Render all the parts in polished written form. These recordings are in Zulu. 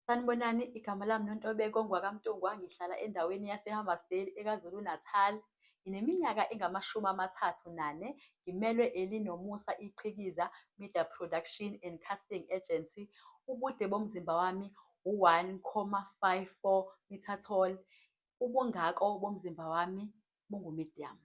Sanibonani, igama lami noNtobeko Ngwakamntungwa, ngihlala endaweni yaseHammersdale eKwaZulu-Natal. Ngineminyaka engama-34. Ngimelwe Elinomusa Iqhikiza Media Production and Casting Agency. Ubude bomzimba wami u-1,54 meter tall. Ubungako bomzimba wami bungu-medium.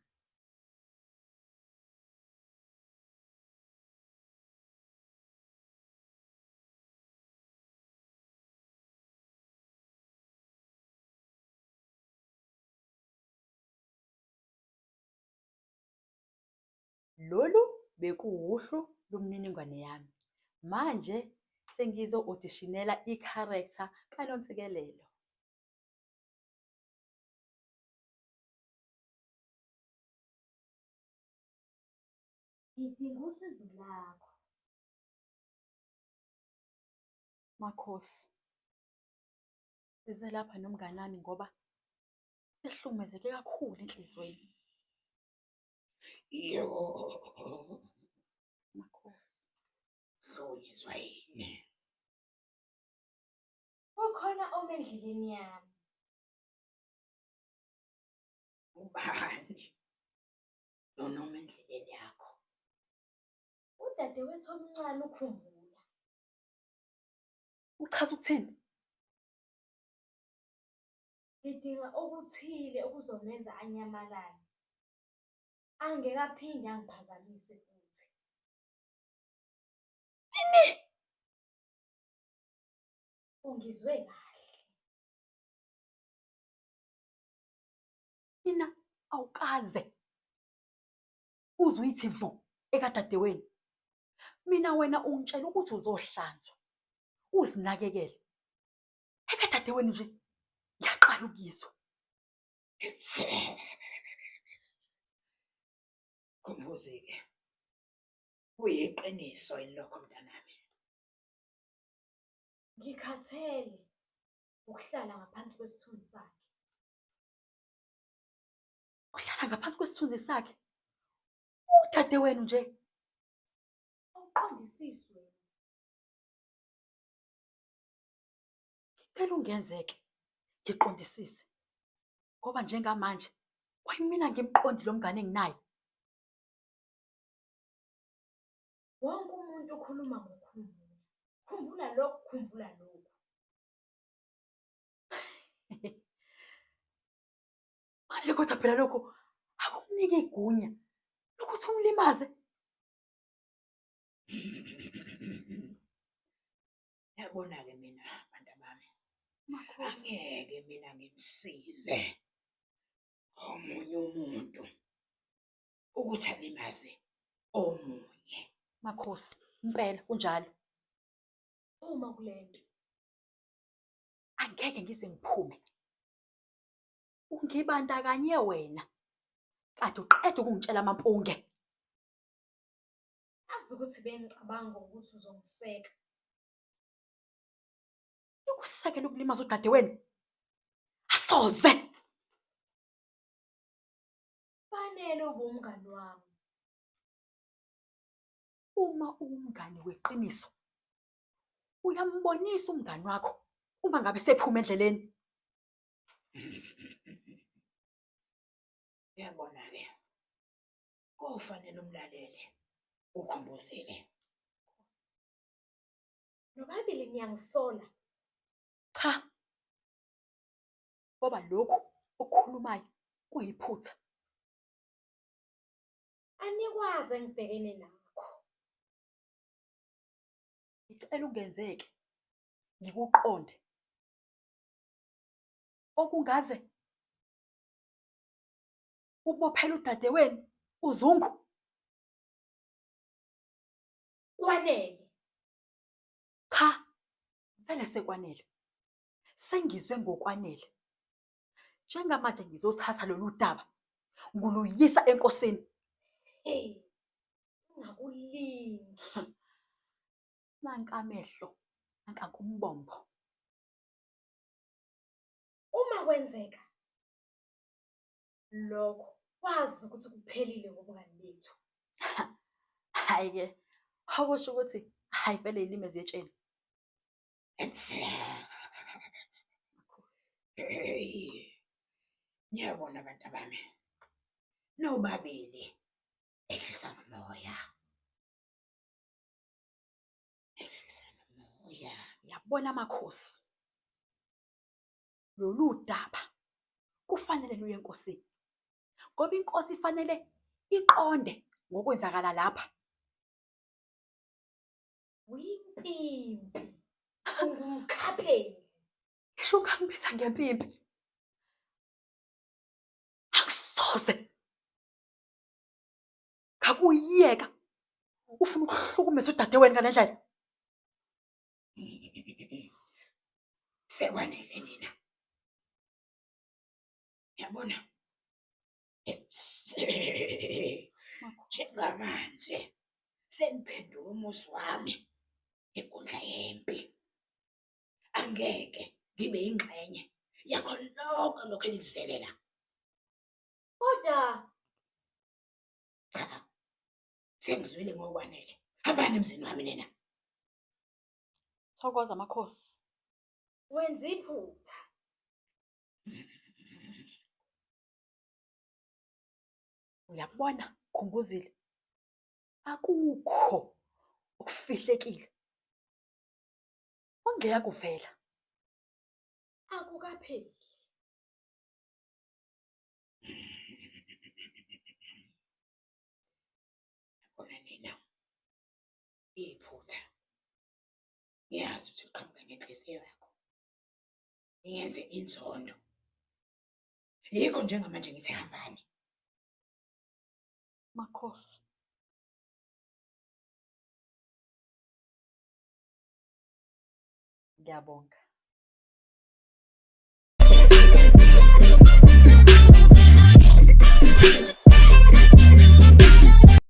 Lolu bekuwuhlu lomniningwane yami. Manje sengizo-odishinela ikharektha kaNontsikelelo. Ngidinga usizo lakho. Makhosi, size lapha nomngani wami ngoba sehlukumezeke kakhulu enhlizweni. Makhosi. Hlukunyezwa yini? Kukhona omendleleni yami. Ubani? Noma endleleni yakho. Udadewethu omncane ukhumbula. Uchaza ukuthini? Ngidinga okuthile okuzomenza anyamalale. Angeke aphinde angiphazamise futhi. Ini? Ungizwe kahle. Mina awukaze uzwe ithi vo ekadadewenu. Mina wena ungitshela ukuthi uzohlanzwa, uzinakekele. Ekadadewenu nje ngiyaqala ukuyizwa. Khumbuzi-ke, kuyiqiniso yini lokho mntanami? Ngikhathele ukuhlala ngaphansi kwesithunzi sakhe. Uhlala ngaphansi kwesithunzi sakhe? Udadewenu nje. Awuqondisiswe. Ngicela ungenzeke ngiqondisise ngoba njengamanje kwayimina ngimqondi lo mngane enginaye. Wonke umuntu ukhuluma ngokukhumbula. Khumbula lokhu, khumbula lokhu. Manje kodwa phela lokho akumnike igunya lokuthi umlimaze. Yabona-ke mina bantu bami, Makhosi. angeke mina ngimsize omunye umuntu ukuthi alimaze omunye. Makhosi, impela kunjalo. Uma kulento. Angeke ngize ngiphume. Ungibandakanye wena. Kade uqeda ukungitshela amampunge. Azi ukuthi bengicabanga ukuthi uzongiseka. Ukusekela ukulimaza udadewenu? Asoze. Fanele ube umngani wami. Uma uwumngani weqiniso, uyambonisa umngani wakho uma ngabe sephuma endleleni. Uyabona-ke, kofanele umlalele, ukhumbuzile. Nobabili niyangisola. Cha. Ngoba lokhu okukhulumayo kuyiphutha. Anikwazi engibhekene nakho. Ngicela ungenzeke ngikuqonde. Okungaze ubophele udadewenu uZungu. Kwanele. Cha, vele sekwanele. Sengizwe ngokwanele. Njengamanje ngizothatha lolu daba nguluyisa enkosini. Ungakulingi. Nanka amehlo, nanka kumbombo. Uma kwenzeka lokho, wazi ukuthi kuphelile ngobungani bethu. Hayi-ke, hakusho ukuthi hayi vele yilimi eziyetsheni. Hey, niyabona abantu abami. Nobabili ehlisa nomoya. Ehlisa nomoya. Uyabona Makhosi, lolu daba kufanele luye enkosini, ngoba inkosi ifanele iqonde ngokwenzakala lapha. Uyimpimpi, ungumkhapheli. Ngisho ungangibiza ngempimpi, angisoze ngakuyiyeka ufuna ukuhlukumeza udadewenu ngale ndlela. Sekwanele nina. Yabona? Njengamanje seniphenduka umusi wami enkundla yempi. Angeke ngibe ingxenye yakho lonke lokho eniziselela. Kodwa Cha, sengizwile ngokwanele. Hambani emzini wami nina. Thokoza Makhosi. wenza iphutha. Uyabona Khumbuzile, akukho okufihlekile ongeka kuvela. Akukapheli. Bona nina. Iphutha. Ngiyazi ukuthi uqhamuka ngenhliziyo yakho. Ngiyenze inzondo. Yikho njengamanje ngithi hambani. Makhosi, ngiyabonga.